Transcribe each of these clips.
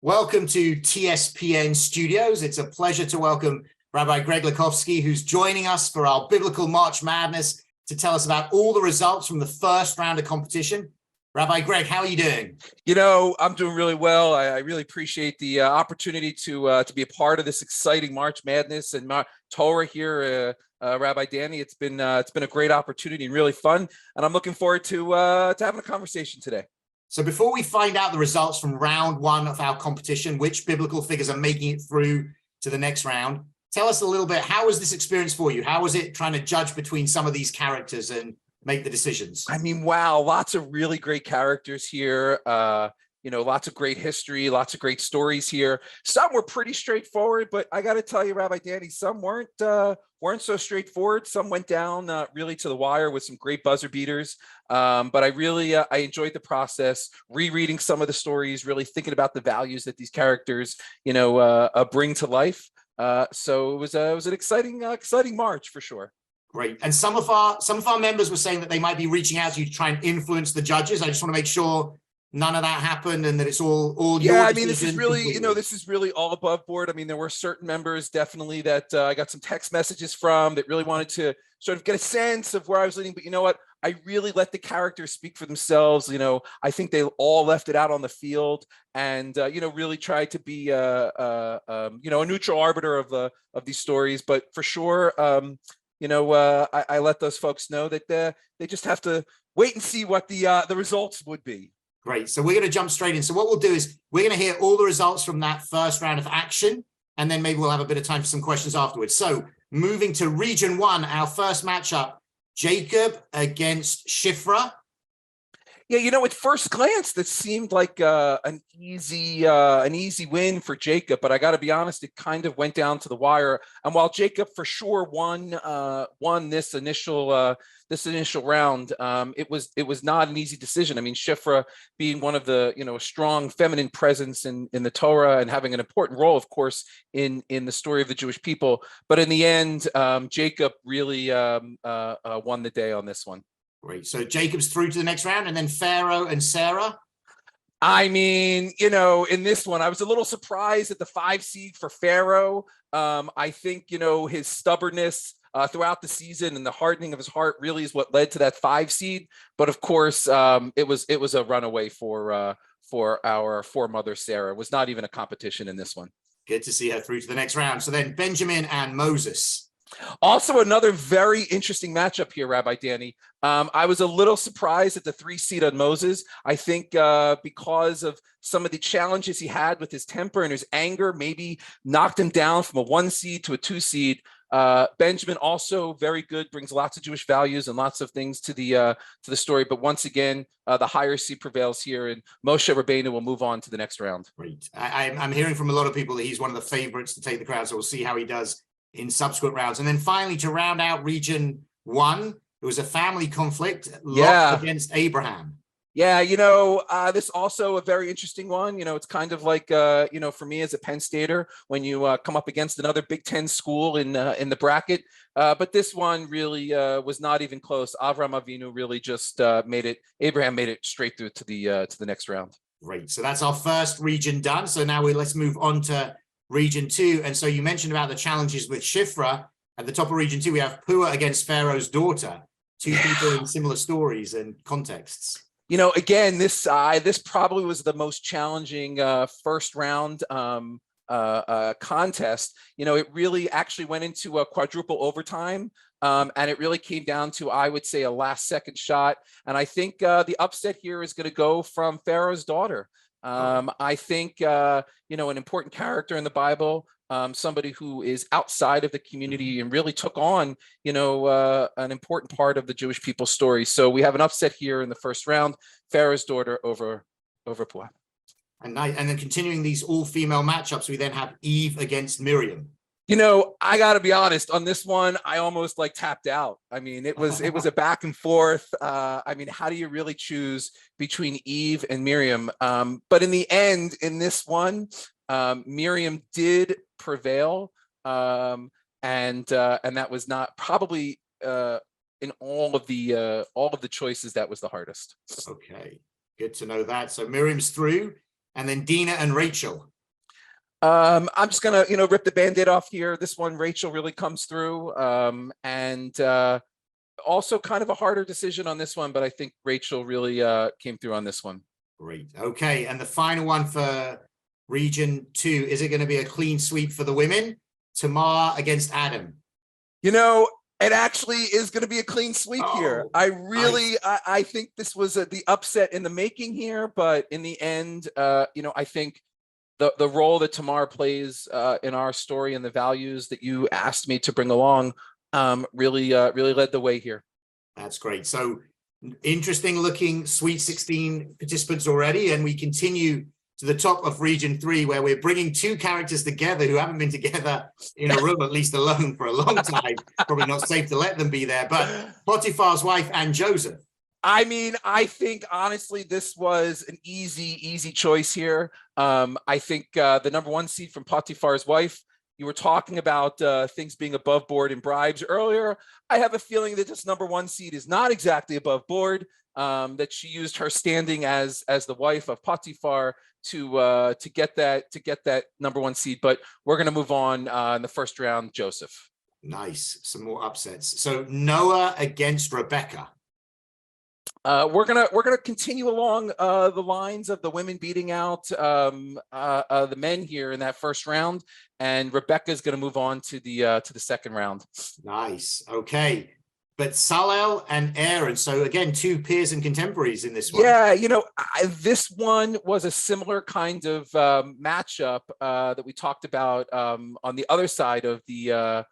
Welcome to TSPN Studios. It's a pleasure to welcome Rabbi Greg Lukovsky, who's joining us for our Biblical March Madness to tell us about all the results from the first round of competition. Rabbi Greg, how are you doing? You know, I'm doing really well. I really appreciate the opportunity to be a part of this exciting March Madness and Torah here, Rabbi Danny. It's been a great opportunity and really fun, and I'm looking forward to having a conversation today. So before we find out the results from round one of our competition, which biblical figures are making it through to the next round, tell us a little bit, how was this experience for you? How was it trying to judge between some of these characters and make the decisions? I mean, wow, lots of really great characters here. Lots of great history, lots of great stories here. Some were pretty straightforward, but I got to tell you, Rabbi Danny, some weren't so straightforward. Some went down really to the wire with some great buzzer beaters. But I really I enjoyed the process, rereading some of the stories, really thinking about the values that these characters, bring to life. So it was an exciting March for sure. Great. And some of our members were saying that they might be reaching out to you to try and influence the judges. I just want to make sure none of that happened and that it's all yeah, I mean, this is really this is really all above board. I mean, there were certain members definitely that I got some text messages from that really wanted to sort of get a sense of where I was leading, but you know what, I really let the characters speak for themselves. I think they all left it out on the field and really tried to be a neutral arbiter of these stories. But for sure, I let those folks know that they just have to wait and see what the results would be. Great. So we're going to jump straight in. So what we'll do is we're going to hear all the results from that first round of action, and then maybe we'll have a bit of time for some questions afterwards. So moving to Region 1, our first matchup, Jacob against Shifra. Yeah, at first glance, that seemed like an easy win for Jacob, but I got to be honest, it kind of went down to the wire. And while Jacob for sure won this initial round, it was not an easy decision. I mean, Shifra being one of the a strong feminine presence in the Torah and having an important role, of course, in the story of the Jewish people, but in the end, Jacob really won the day on this one. Great. So Jacob's through to the next round, and then Pharaoh and Sarah. I mean, in this one, I was a little surprised at the 5 seed for Pharaoh. I think, his stubbornness throughout the season and the hardening of his heart really is what led to that 5 seed. But of course, it was a runaway for our foremother Sarah. It was not even a competition in this one. Good to see her through to the next round. So then Benjamin and Moses. Also, another very interesting matchup here, Rabbi Danny. I was a little surprised at the 3 seed on Moses. I think because of some of the challenges he had with his temper and his anger, maybe knocked him down from a 1 seed to a 2 seed. Benjamin also very good, brings lots of Jewish values and lots of things to the story. But once again, the higher seed prevails here, and Moshe Rabbeinu will move on to the next round. Great. I'm hearing from a lot of people that he's one of the favorites to take the crown, so we'll see how he does in subsequent rounds. And then finally, to round out Region 1, it was a family conflict, Lot against Abraham. Yeah, this also a very interesting one. It's kind of like, for me as a Penn Stater, when you come up against another Big Ten school in the bracket. But this one really was not even close. Avraham Avinu really just Abraham made it straight through to the next round. Great. So that's our first region done. So now let's move on to Region 2. And so you mentioned about the challenges with Shifra. At the top of Region 2, we have Pua against Pharaoh's daughter. Two people in similar stories and contexts. Again, this probably was the most challenging first round contest. It really actually went into a quadruple overtime. And it really came down to, I would say, a last second shot. And I think the upset here is going to go from Pharaoh's daughter. I think, an important character in the Bible, somebody who is outside of the community and really took on, an important part of the Jewish people's story. So we have an upset here in the first round, Pharaoh's daughter over Pua. And then continuing these all-female matchups, we then have Eve against Miriam. I got to be honest, on this one, I almost tapped out. I mean, it was a back and forth. I mean, how do you really choose between Eve and Miriam? But in the end, in this one, Miriam did prevail. And that was not probably in all of the choices, that was the hardest. Okay, good to know that. So Miriam's through, and then Dina and Rachel. I'm just gonna, rip the Band-Aid off here. This one, Rachel really comes through, and also kind of a harder decision on this one, but I think Rachel really came through on this one. Great. Okay, and the final one for Region 2, is it going to be a clean sweep for the women? Tamar against Adam. It actually is going to be a clean sweep here. I think this was the upset in the making here, but in the end, I think the role that Tamar plays in our story and the values that you asked me to bring along really led the way here. That's great. So interesting looking Sweet 16 participants already, and we continue to the top of Region 3, where we're bringing two characters together who haven't been together in a room, at least alone, for a long time. Probably not safe to let them be there, but Potiphar's wife and Joseph. I mean, I think honestly, this was an easy choice here. I think the number 1 seed from Potiphar's wife, you were talking about things being above board in bribes earlier. I have a feeling that this number 1 seed is not exactly above board, that she used her standing as the wife of Potiphar to get that number 1 seed. But we're going to move on in the first round, Joseph. Nice. Some more upsets. So Noah against Rebecca. We're gonna continue along the lines of the women beating out the men here in that first round, and Rebecca's gonna move on to the second round. Nice. Okay. But Salel and Aaron, so again, two peers and contemporaries in this one. Yeah, this one was a similar kind of matchup that we talked about on the other side of the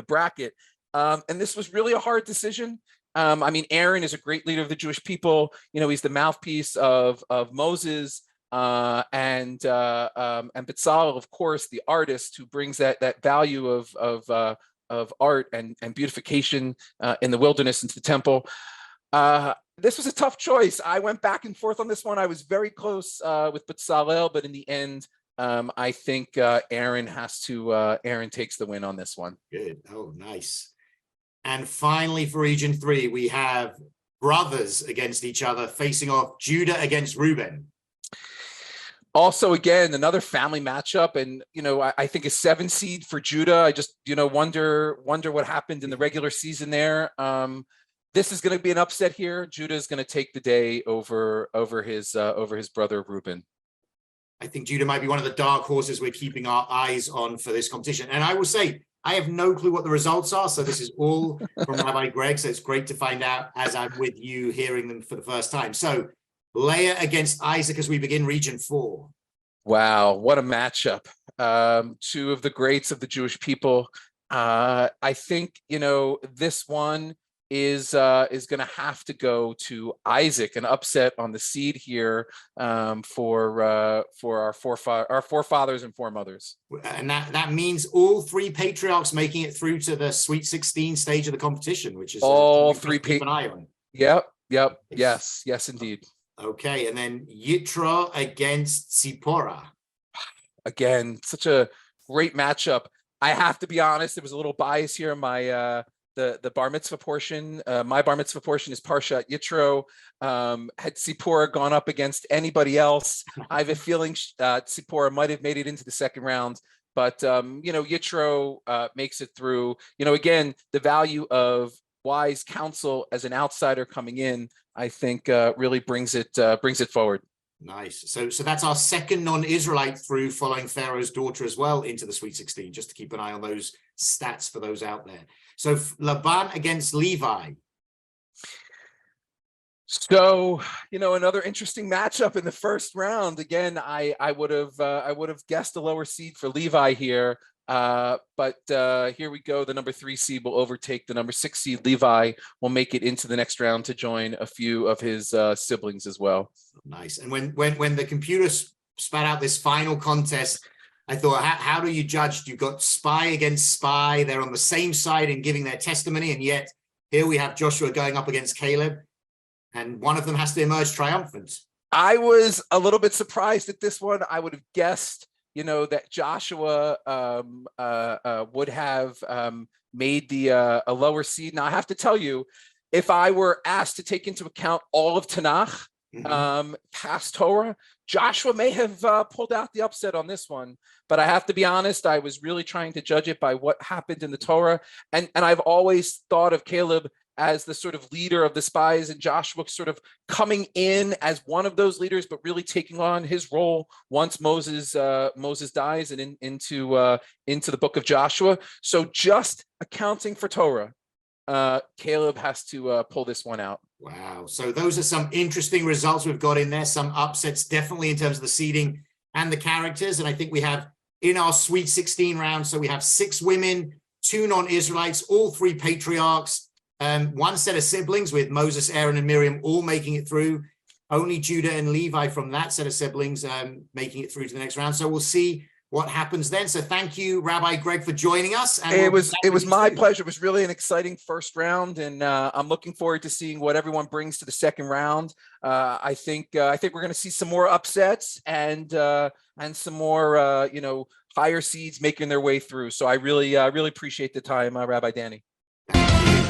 bracket, and this was really a hard decision. I mean, Aaron is a great leader of the Jewish people. He's the mouthpiece of Moses, and Bezalel, of course, the artist who brings that value of art and beautification in the wilderness into the temple. This was a tough choice. I went back and forth on this one. I was very close with Bezalel, but in the end, I think Aaron takes the win on this one. Good. Oh, nice. And finally, for Region 3, we have brothers against each other, facing off Judah against Reuben. Also, again, another family matchup, and I think a 7 seed for Judah. I just wonder what happened in the regular season there. This is going to be an upset here. Judah is going to take the day over his brother Reuben. I think Judah might be one of the dark horses we're keeping our eyes on for this competition. And I will say, I have no clue what the results are, so this is all from Rabbi Greg, so it's great to find out as I'm with you hearing them for the first time. So Leah against Isaac as we begin Region 4. Wow, what a matchup. Two of the greats of the Jewish people. I think, this one is going to have to go to Isaac, an upset on the seed here for our forefathers and foremothers. And that means all 3 patriarchs making it through to the Sweet 16 stage of the competition, which is all 3 keep an eye on. Yep. Yes, indeed. Okay, and then Yitro against Tzipporah. Again, such a great matchup. I have to be honest, there was a little bias here. My the bar mitzvah portion, my bar mitzvah portion is Parshat Yitro. Had Tzipporah gone up against anybody else, I have a feeling Tzipporah might have made it into the second round. But Yitro makes it through. Again, the value of wise counsel as an outsider coming in, I think really brings it forward. Nice. So that's our second non-Israelite through, following Pharaoh's daughter as well into the Sweet 16, just to keep an eye on those stats for those out there. So Laban against Levi. So, another interesting matchup in the first round. Again, I would have guessed a lower seed for Levi here. But here we go. The number 3 seed will overtake the number 6 seed. Levi will make it into the next round to join a few of his siblings as well. Nice. And when the computer spat out this final contest, I thought, how do you judge? You've got spy against spy. They're on the same side and giving their testimony. And yet here we have Joshua going up against Caleb, and one of them has to emerge triumphant. I was a little bit surprised at this one. I would have guessed that Joshua would have made a lower seed. Now, I have to tell you, if I were asked to take into account all of Tanakh, past Torah, Joshua may have pulled out the upset on this one, but I have to be honest, I was really trying to judge it by what happened in the Torah. And I've always thought of Caleb as the sort of leader of the spies, and Joshua sort of coming in as one of those leaders, but really taking on his role once Moses dies and into the book of Joshua. So just accounting for Torah, Caleb has to pull this one out. Wow. So those are some interesting results we've got in there. Some upsets, definitely in terms of the seeding and the characters. And I think we have in our Sweet 16 round, so we have 6 women, 2 non-Israelites, all 3 patriarchs, 1 set of siblings with Moses, Aaron, and Miriam all making it through. Only Judah and Levi from that set of siblings making it through to the next round. So we'll see what happens then. So thank you, Rabbi Greg, for joining us. And it was my pleasure. It was really an exciting first round, and I'm looking forward to seeing what everyone brings to the second round. I think we're going to see some more upsets and some more higher seeds making their way through. So I really appreciate the time, Rabbi Danny. Thank you.